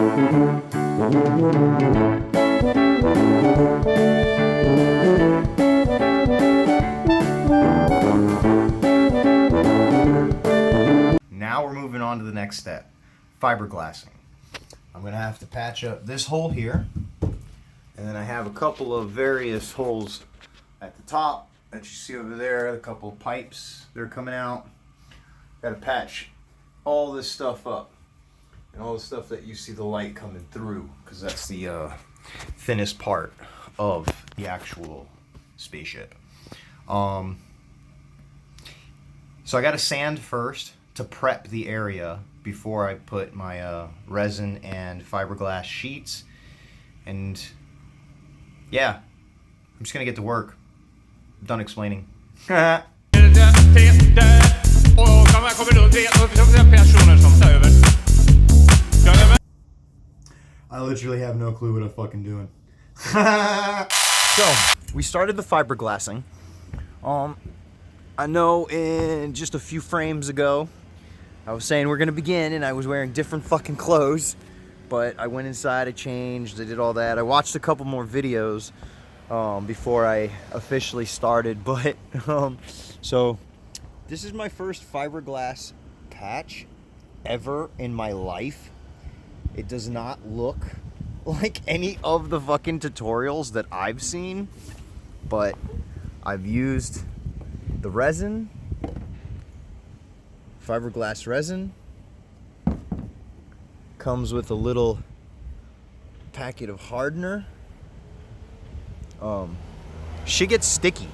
Now we're moving on to the next step, fiberglassing. I'm gonna have to patch up this hole here, and then I have a couple of various holes at the top that you see over there, a couple of pipes that are coming out. Gotta patch all this stuff up, and all the stuff that you see the light coming through, because that's the thinnest part of the actual spaceship. So I gotta sand first to prep the area before I put my resin and fiberglass sheets. And yeah, I'm just gonna get to work. I'm done explaining. I literally have no clue what I'm fucking doing. So, we started the fiberglassing. I know in just a few frames ago, I was saying we're gonna begin, and I was wearing different fucking clothes, but I went inside, I changed, I did all that. I watched a couple more videos before I officially started, but so this is my first fiberglass patch ever in my life. It does not look like any of the fucking tutorials that I've seen, but I've used the resin, fiberglass resin, comes with a little packet of hardener. Shit gets sticky.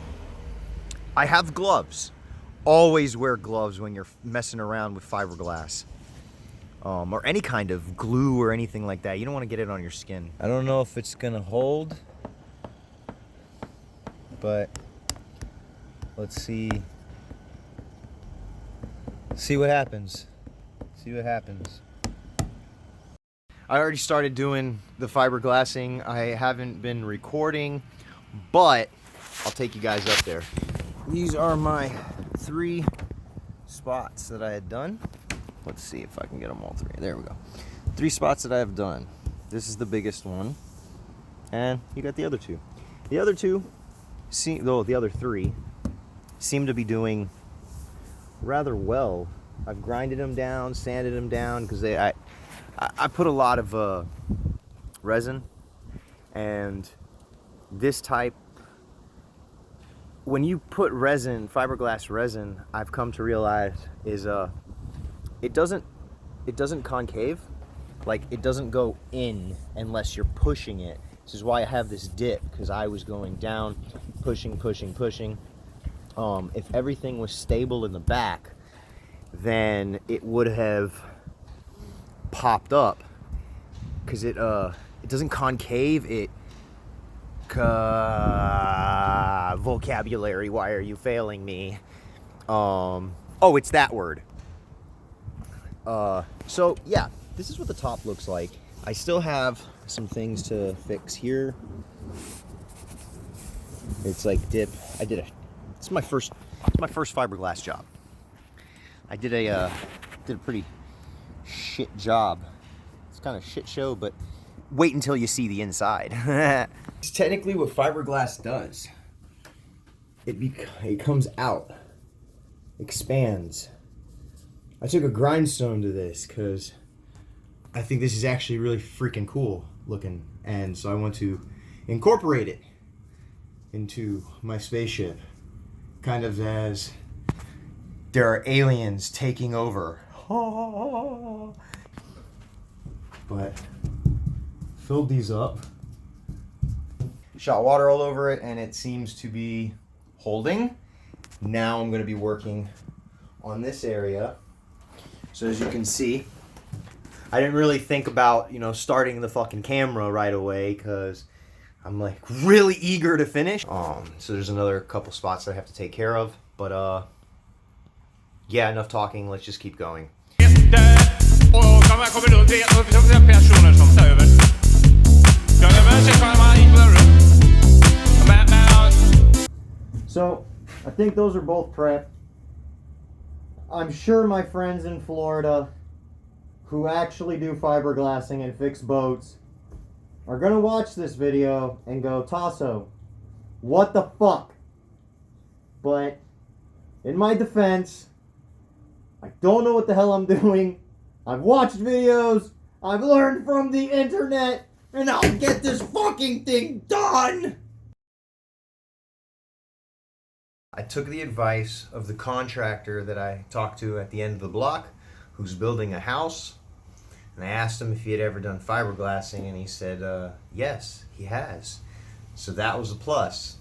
I have gloves. Always wear gloves when you're messing around with fiberglass. Or any kind of glue or anything like that. You don't want to get it on your skin. I don't know if it's gonna hold, but let's see what happens. See what happens. I already started doing the fiberglassing. I haven't been recording, but I'll take you guys up there. These are my 3 spots that I had done. Let's see if I can get them all 3. There we go. 3 spots that I have done. This is the biggest one, and you got the other 2. The other 2, the other 3 seem to be doing rather well. I've grinded them down, sanded them down, because I put a lot of resin, and this type, when you put resin, fiberglass resin, I've come to realize is it doesn't concave, like it doesn't go in unless you're pushing it. This is why I have this dip, because I was going down, pushing. If everything was stable in the back, then it would have popped up, because it doesn't concave. It vocabulary, why are you failing me? Oh, it's that word. So yeah, this is what the top looks like. I still have some things to fix here. It's like dip. It's my first fiberglass job. I did a pretty shit job. It's kind of shit show, but wait until you see the inside. It's technically what fiberglass does. It comes out, expands. I took a grindstone to this because I think this is actually really freaking cool looking, and so I want to incorporate it into my spaceship, kind of as there are aliens taking over. But filled these up, shot water all over it, and it seems to be holding. Now I'm going to be working on this area. So as you can see, I didn't really think about, starting the fucking camera right away, because I'm like really eager to finish. So there's another couple spots that I have to take care of, but yeah, enough talking, let's just keep going. So I think those are both prepped. I'm sure my friends in Florida who actually do fiberglassing and fix boats are gonna watch this video and go, Taso, what the fuck? But in my defense, I don't know what the hell I'm doing. I've watched videos, I've learned from the internet, and I'll get this fucking thing done! I took the advice of the contractor that I talked to at the end of the block, who's building a house, and I asked him if he had ever done fiberglassing, and he said, yes, he has. So that was a plus.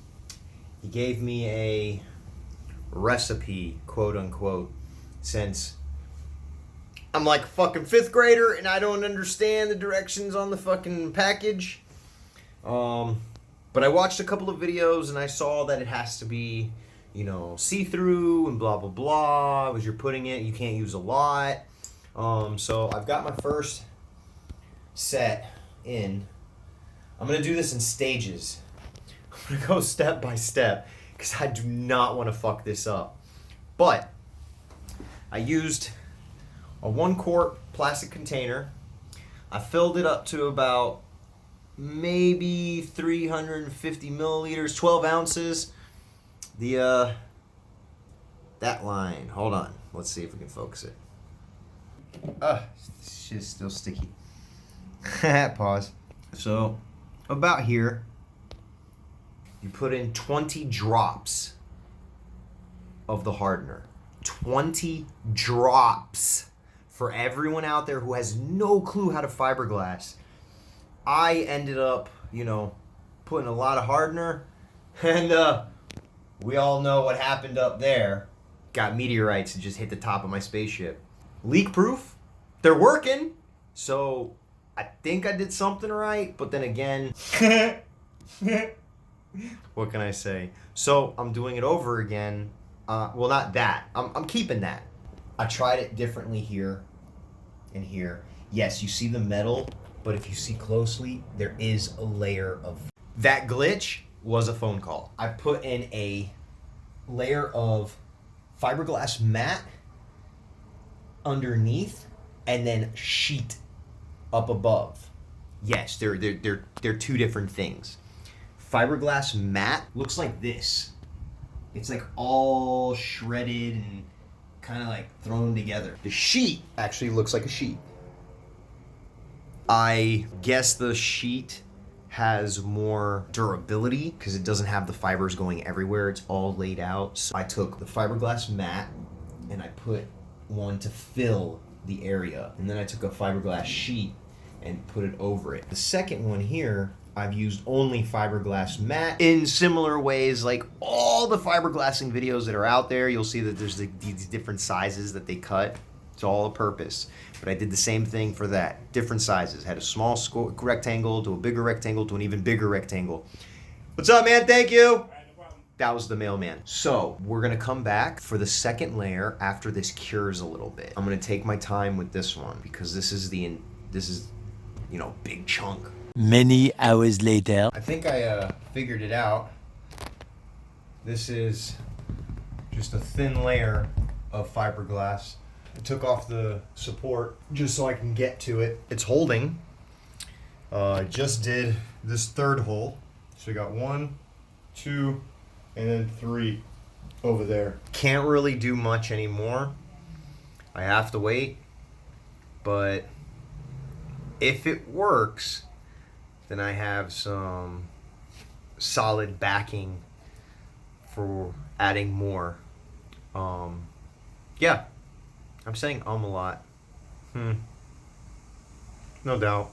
He gave me a recipe, quote unquote, since I'm like a fucking 5th grader and I don't understand the directions on the fucking package. But I watched a couple of videos and I saw that it has to be, you know, see-through and blah, blah, blah. As you're putting it, you can't use a lot. So I've got my first set in. I'm going to do this in stages. I'm going to go step by step because I do not want to fuck this up. But I used a 1-quart plastic container. I filled it up to about maybe 350 milliliters, 12 ounces. That line, hold on. Let's see if we can focus it. This shit's still sticky. Pause. So, about here, you put in 20 drops of the hardener. 20 drops. For everyone out there who has no clue how to fiberglass, I ended up, you know, putting a lot of hardener, and we all know what happened up there. Got meteorites that just hit the top of my spaceship. Leak proof, they're working, so I think I did something right, but then again, what can I say? So I'm doing it over again. Well, not that. I'm keeping that. I tried it differently here and here. Yes, you see the metal, but if you see closely, there is a layer of... That glitch was a phone call. I put in a layer of fiberglass mat underneath and then sheet up above. Yes, they're two different things. Fiberglass mat looks like this. It's like all shredded and kind of like thrown together. The sheet actually looks like a sheet. I guess the sheet has more durability because it doesn't have the fibers going everywhere. It's all laid out. So I took the fiberglass mat and I put one to fill the area. And then I took a fiberglass sheet and put it over it. The second one here, I've used only fiberglass mat in similar ways. Like all the fiberglassing videos that are out there, you'll see that there's these different sizes that they cut. It's all a purpose. But I did the same thing for that. Different sizes. Had a small rectangle to a bigger rectangle to an even bigger rectangle. What's up, man? Thank you. That was the mailman. So we're gonna come back for the second layer after this cures a little bit. I'm gonna take my time with this one because this is you know, big chunk. Many hours later. I think I figured it out. This is just a thin layer of fiberglass. I took off the support just so I can get to it. It's holding. I just did this third hole. So we got 1, 2, and then 3 over there. Can't really do much anymore. I have to wait. But if it works, then I have some solid backing for adding more. Yeah, I'm saying a lot. No doubt.